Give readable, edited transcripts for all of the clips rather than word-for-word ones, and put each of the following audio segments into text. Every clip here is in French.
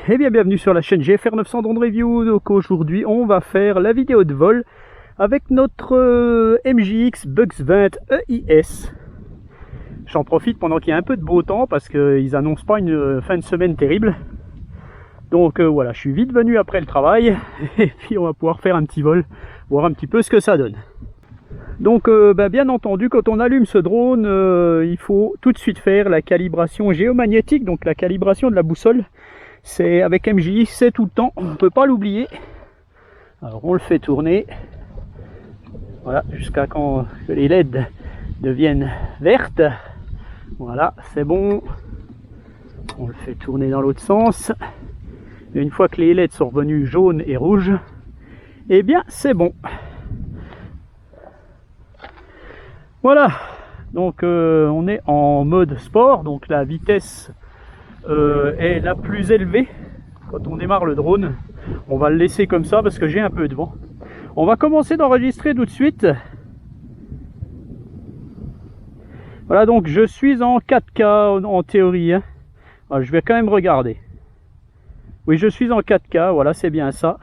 Eh bien bienvenue sur la chaîne GFR 900 Drone Review. Donc aujourd'hui on va faire la vidéo de vol avec notre MJX Bugs 20 EIS. J'en profite pendant qu'il y a un peu de beau temps parce qu'ils annoncent pas une fin de semaine terrible. Donc voilà, je suis vite venu après le travail et puis on va pouvoir faire un petit vol, voir un petit peu ce que ça donne. Donc bien entendu, quand on allume ce drone, il faut tout de suite faire la calibration géomagnétique, donc la calibration de la boussole. C'est avec MJX, c'est tout le temps, on ne peut pas l'oublier. Alors on le fait tourner, voilà, jusqu'à quand les LED deviennent vertes. Voilà, c'est bon. On le fait tourner dans l'autre sens. Et une fois que les LED sont revenus jaunes et rouges, eh bien c'est bon. Voilà, donc on est en mode sport, donc la vitesse est la plus élevée quand on démarre le drone. On va le laisser comme ça parce que j'ai un peu de vent. On va commencer d'enregistrer tout de suite. Voilà, donc je suis en 4K en théorie, hein. Alors, je vais quand même regarder. Oui, je suis en 4K, voilà, c'est bien ça.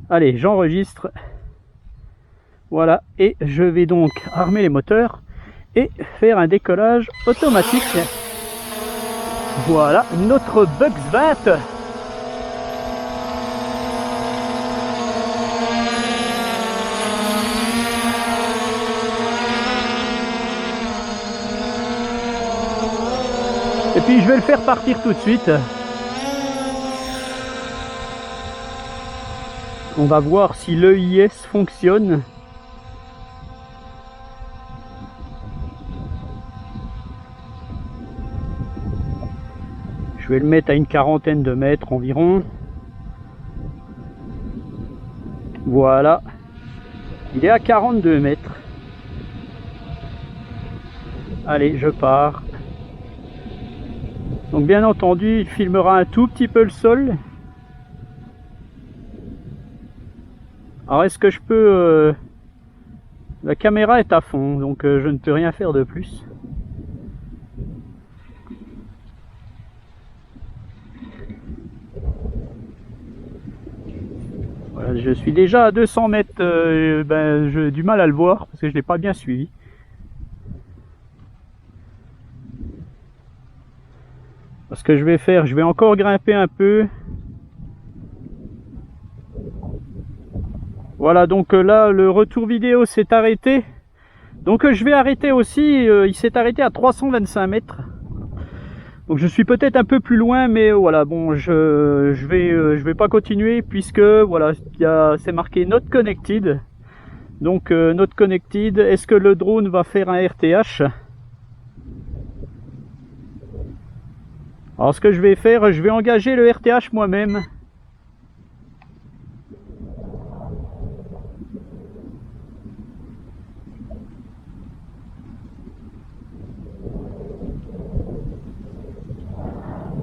Allez, j'enregistre. Voilà, et je vais donc armer les moteurs et faire un décollage automatique. Voilà, notre Bugs 20. Et puis je vais le faire partir tout de suite. On va voir si l'EIS fonctionne. Je vais le mettre à une quarantaine de mètres environ. Voilà. Il est à 42 mètres. Allez, je pars. Donc bien entendu, il filmera un tout petit peu le sol. Alors est-ce que je peux... La caméra est à fond, donc je ne peux rien faire de plus. Voilà, je suis déjà à 200 mètres, j'ai du mal à le voir parce que je ne l'ai pas bien suivi. Ce que je vais faire, je vais encore grimper un peu. Voilà, donc là le retour vidéo s'est arrêté. Donc je vais arrêter aussi, il s'est arrêté à 325 mètres. Donc je suis peut-être un peu plus loin, mais voilà, bon, je vais pas continuer puisque voilà, c'est marqué Not Connected. Donc Not Connected, est-ce que le drone va faire un RTH? Alors ce que je vais faire, je vais engager le RTH moi-même.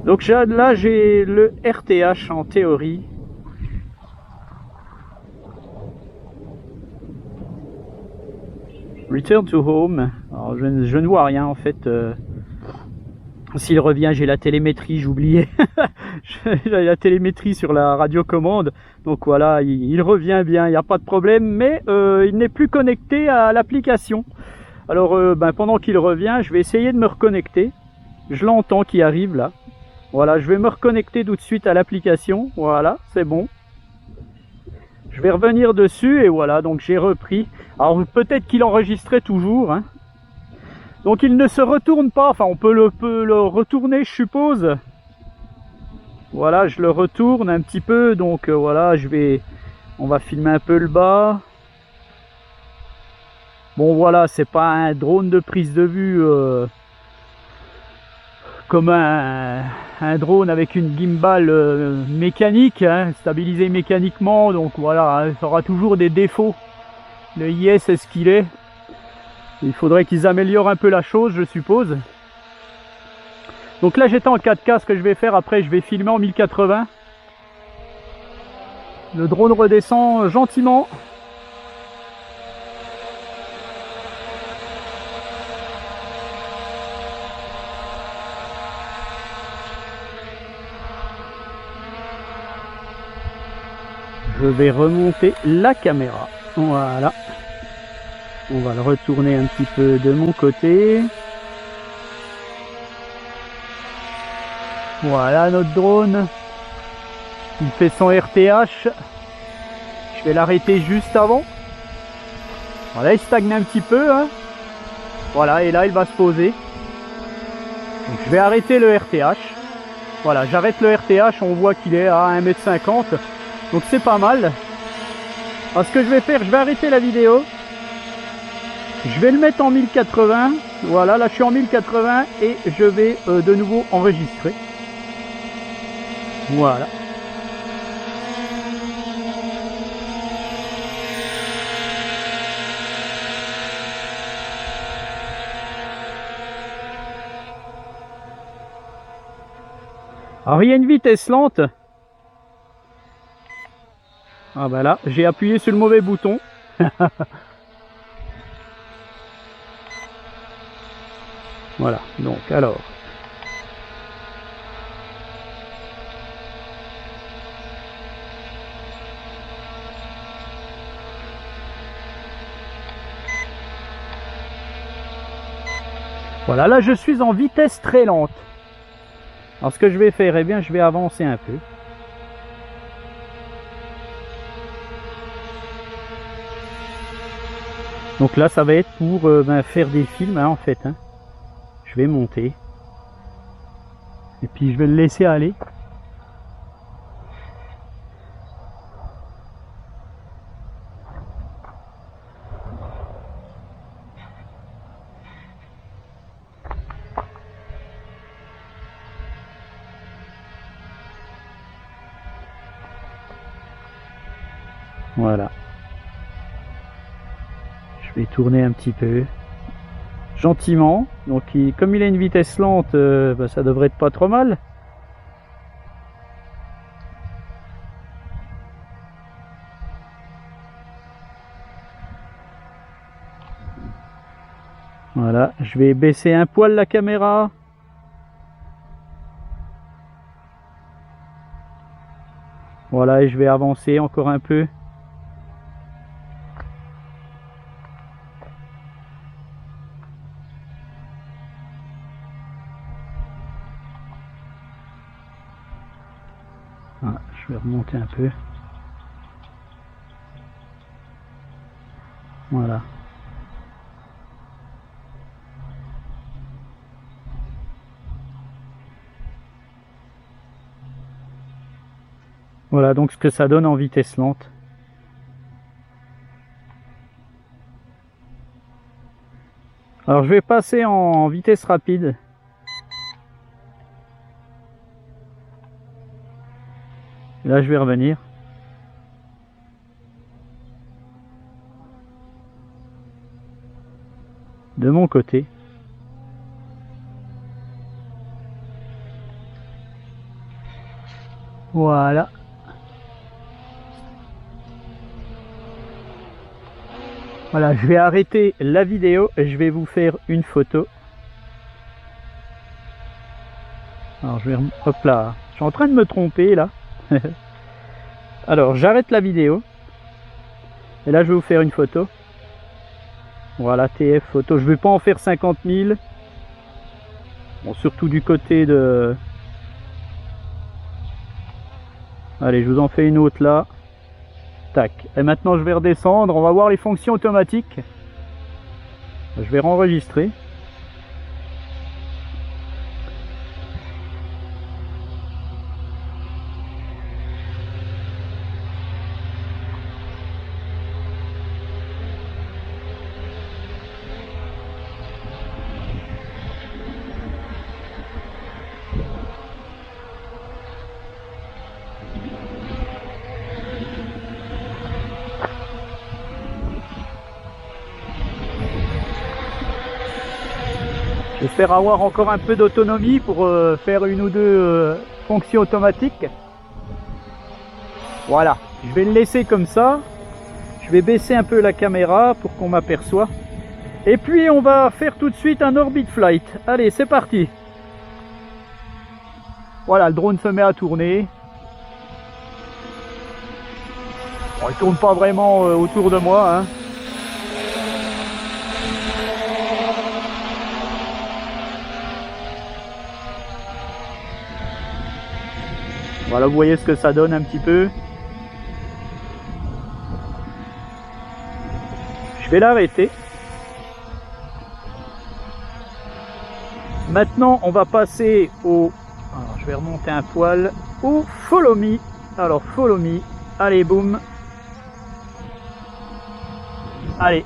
Donc là j'ai le RTH en théorie. Return to home. Alors je ne vois rien en fait. S'il revient, j'ai la télémétrie, j'oubliais. J'ai la télémétrie sur la radiocommande. Donc voilà, il revient bien, il n'y a pas de problème. Mais il n'est plus connecté à l'application. Alors pendant qu'il revient, je vais essayer de me reconnecter. Je l'entends qui arrive là. Voilà, je vais me reconnecter tout de suite à l'application. Voilà, c'est bon. Je vais revenir dessus et voilà, donc j'ai repris. Alors peut-être qu'il enregistrait toujours, hein. Donc il ne se retourne pas, enfin on peut le retourner je suppose. Voilà, je le retourne un petit peu, donc voilà, on va filmer un peu le bas. Bon voilà, c'est pas un drone de prise de vue comme un drone avec une gimbal mécanique, hein, stabilisé mécaniquement, donc voilà, hein, ça aura toujours des défauts. Le IS est ce qu'il est. Il faudrait qu'ils améliorent un peu la chose, je suppose. Donc là j'étais en 4K, ce que je vais faire après, je vais filmer en 1080. Le drone redescend gentiment. je vais remonter la caméra. Voilà. On va le retourner un petit peu de mon côté. Voilà notre drone. Il fait son RTH. Je vais l'arrêter juste avant. Voilà, il stagne un petit peu. Hein. Voilà, et là il va se poser. Donc, je vais arrêter le RTH. Voilà, j'arrête le RTH. On voit qu'il est à 1,50 m. Donc c'est pas mal. Alors, ce que je vais faire, je vais arrêter la vidéo. Je vais le mettre en 1080. Voilà, là je suis en 1080 et je vais de nouveau enregistrer. Voilà. Alors il y a une vitesse lente. Ah bah là, j'ai appuyé sur le mauvais bouton. Voilà, donc alors. Voilà, là je suis en vitesse très lente. Alors ce que je vais faire, eh bien je vais avancer un peu. Donc là ça va être pour faire des films hein, en fait. Hein. Je vais monter. Et puis je vais le laisser aller. Voilà. Je vais tourner un petit peu. Gentiment. Donc comme il a une vitesse lente, bah, ça devrait être pas trop mal. Voilà, je vais baisser un poil la caméra. Voilà, et je vais avancer encore un peu. Voilà, je vais remonter un peu. Voilà. Voilà donc ce que ça donne en vitesse lente. Alors je vais passer en vitesse rapide. Là je vais revenir. De mon côté. Voilà. Voilà, je vais arrêter la vidéo et je vais vous faire une photo. Alors je vais... Hop là, je suis en train de me tromper là. Alors j'arrête la vidéo. Et là je vais vous faire une photo. Voilà, TF photo. Je vais pas en faire 50 000. Bon, surtout du côté de... Allez, je vous en fais une autre là. Tac. Et maintenant je vais redescendre. On va voir les fonctions automatiques. Je vais enregistrer. J'espère avoir encore un peu d'autonomie pour faire une ou deux fonctions automatiques. Voilà, je vais le laisser comme ça. Je vais baisser un peu la caméra pour qu'on m'aperçoive. Et puis on va faire tout de suite un orbit flight. Allez, c'est parti. Voilà, le drone se met à tourner. Bon, il tourne pas vraiment autour de moi, hein. Voilà, vous voyez ce que ça donne un petit peu. Je vais l'arrêter. Maintenant, on va passer au... Alors, je vais remonter un poil. Au Follow Me. Alors, Follow Me. Allez, boum. Allez.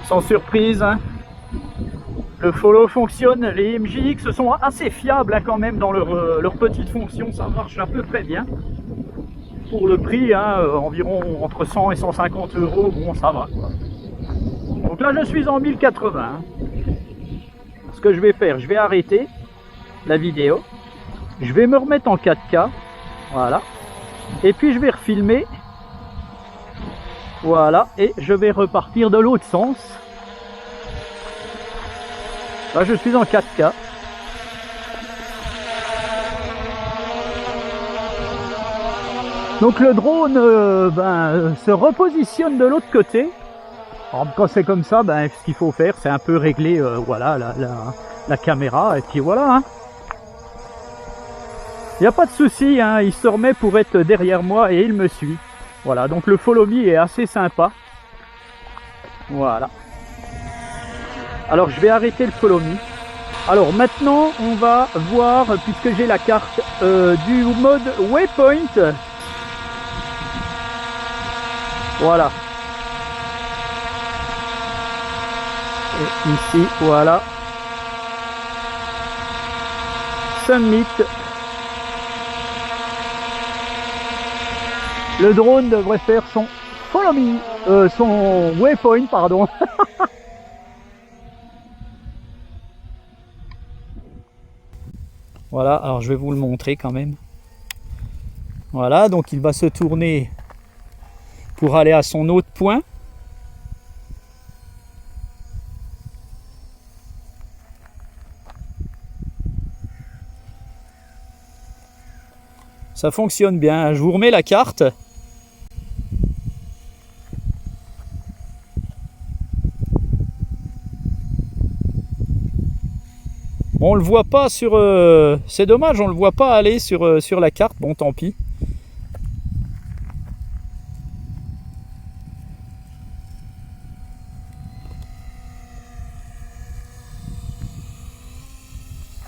Sans surprise, hein. Le follow fonctionne, les MJX sont assez fiables hein, quand même dans leur petite fonction, ça marche à peu près bien. Pour le prix, hein, environ entre 100 et 150 euros, bon ça va quoi. Donc là je suis en 1080. Hein. Ce que je vais faire, je vais arrêter la vidéo, je vais me remettre en 4K, voilà, et puis je vais refilmer, voilà, et je vais repartir de l'autre sens. Là, je suis en 4K. Donc le drone se repositionne de l'autre côté. Alors, quand c'est comme ça, ce qu'il faut faire, c'est un peu régler voilà, la caméra. Et puis voilà. Hein. Il n'y a pas de souci, hein, il se remet pour être derrière moi et il me suit. Voilà, donc le Follow Me est assez sympa. Voilà. Alors je vais arrêter le Follow Me. Alors maintenant on va voir, puisque j'ai la carte du mode Waypoint. Voilà. Et ici, voilà. Summit. Le drone devrait faire son Follow Me, son Waypoint, pardon. Voilà, alors je vais vous le montrer quand même. Voilà, donc il va se tourner pour aller à son autre point. Ça fonctionne bien. Je vous remets la carte. Bon, on le voit pas sur... c'est dommage, on le voit pas aller sur la carte. Bon, tant pis.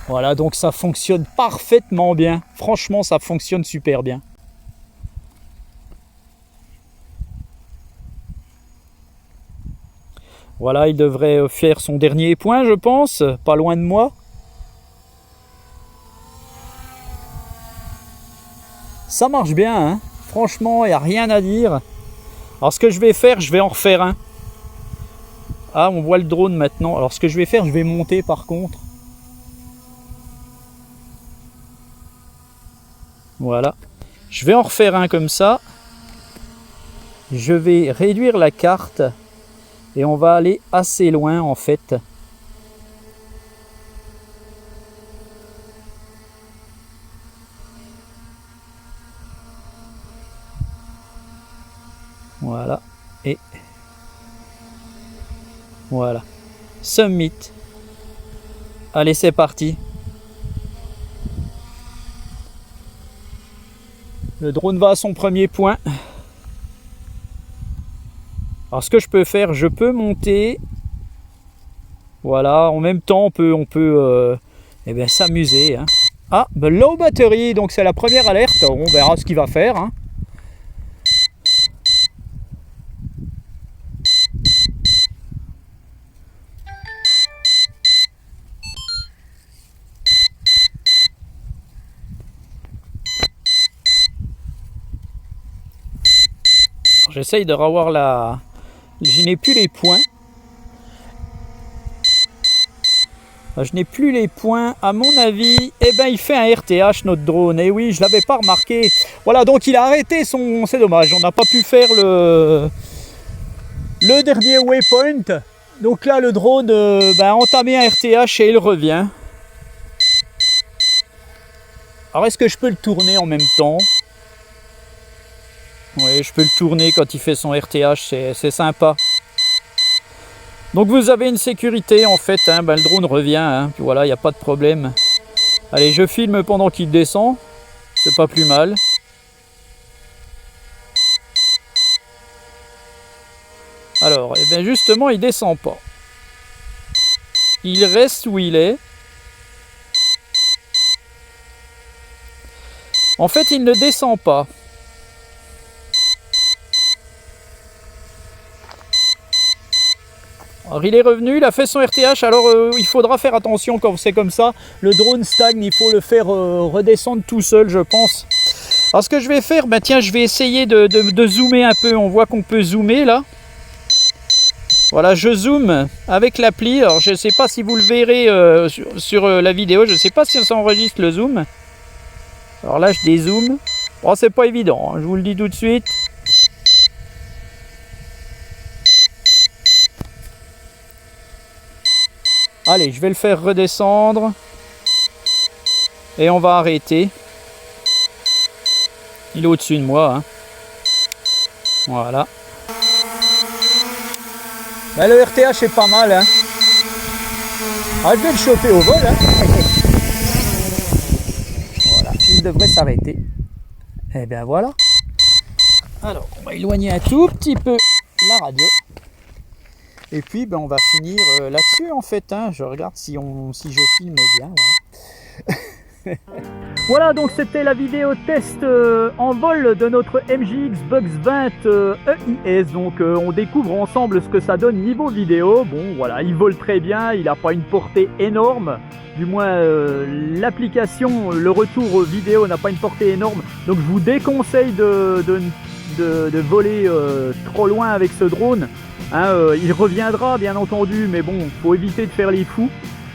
Voilà, donc ça fonctionne parfaitement bien. Franchement, ça fonctionne super bien. Voilà, il devrait faire son dernier point, je pense. Pas loin de moi. Ça marche bien, hein. Franchement, il n'y a rien à dire. Alors ce que je vais faire, je vais en refaire un. Ah, on voit le drone maintenant. Alors ce que je vais faire, je vais monter par contre. Voilà. Je vais en refaire un comme ça. Je vais réduire la carte. Et on va aller assez loin en fait. Voilà. Et voilà. Summit. Allez, c'est parti. Le drone va à son premier point. Alors ce que je peux faire, je peux monter. Voilà, en même temps on peut eh bien, s'amuser. Hein. Ah, low battery, donc c'est la première alerte. On verra ce qu'il va faire. Hein. J'essaye de revoir la... Je n'ai plus les points. Je n'ai plus les points. À mon avis, eh ben, il fait un RTH notre drone. Et oui, je l'avais pas remarqué. Voilà, donc il a arrêté son... C'est dommage, on n'a pas pu faire le dernier waypoint. Donc là, le drone a entamé un RTH et il revient. Alors, est-ce que je peux le tourner en même temps? Oui, je peux le tourner quand il fait son RTH, c'est sympa. Donc vous avez une sécurité en fait, hein, le drone revient, hein, puis voilà, il n'y a pas de problème. Allez, je filme pendant qu'il descend, c'est pas plus mal. Alors, et bien justement, il descend pas. Il reste où il est. En fait, il ne descend pas. Alors, il est revenu, il a fait son RTH, alors il faudra faire attention quand c'est comme ça. Le drone stagne, il faut le faire redescendre tout seul, je pense. Alors ce que je vais faire, tiens, je vais essayer de zoomer un peu. On voit qu'on peut zoomer là. Voilà, je zoome avec l'appli. Alors je ne sais pas si vous le verrez sur la vidéo, je ne sais pas si ça enregistre le zoom. Alors là, je dézoome. Bon, c'est pas évident, hein, je vous le dis tout de suite. Allez, je vais le faire redescendre. Et on va arrêter. Il est au-dessus de moi. Hein. Voilà. Ben, le RTH est pas mal. Hein. Ah, je vais le choper au vol. Hein. Voilà, il devrait s'arrêter. Et bien voilà. Alors, on va éloigner un tout petit peu la radio. Et puis on va finir là-dessus en fait, hein. Je regarde si je filme bien. Voilà, voilà, donc c'était la vidéo test en vol de notre MJX Bugs 20 EIS. Donc on découvre ensemble ce que ça donne niveau vidéo. Bon voilà, il vole très bien, il n'a pas une portée énorme. Du moins l'application, le retour vidéo n'a pas une portée énorme. Donc je vous déconseille de voler trop loin avec ce drone. Hein, il reviendra bien entendu, mais bon, faut éviter de faire les fous.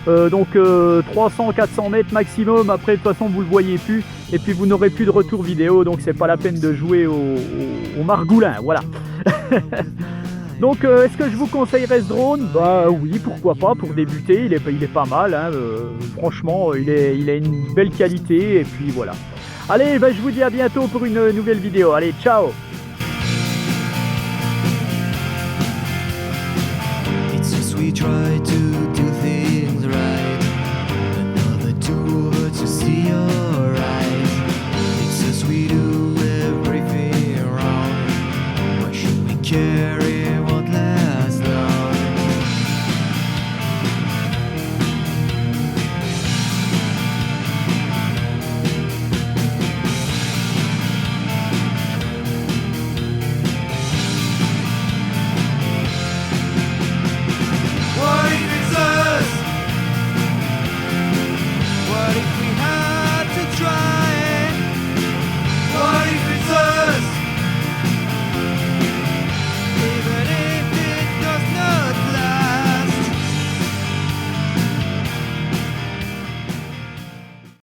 Donc 300-400 mètres maximum, après de toute façon vous le voyez plus, et puis vous n'aurez plus de retour vidéo, donc c'est pas la peine de jouer au margoulin, voilà. Donc est-ce que je vous conseillerais ce drone? Bah oui, pourquoi pas, pour débuter, il est pas mal, hein, franchement, il a une belle qualité, et puis voilà. Allez, je vous dis à bientôt pour une nouvelle vidéo, allez, ciao! We try to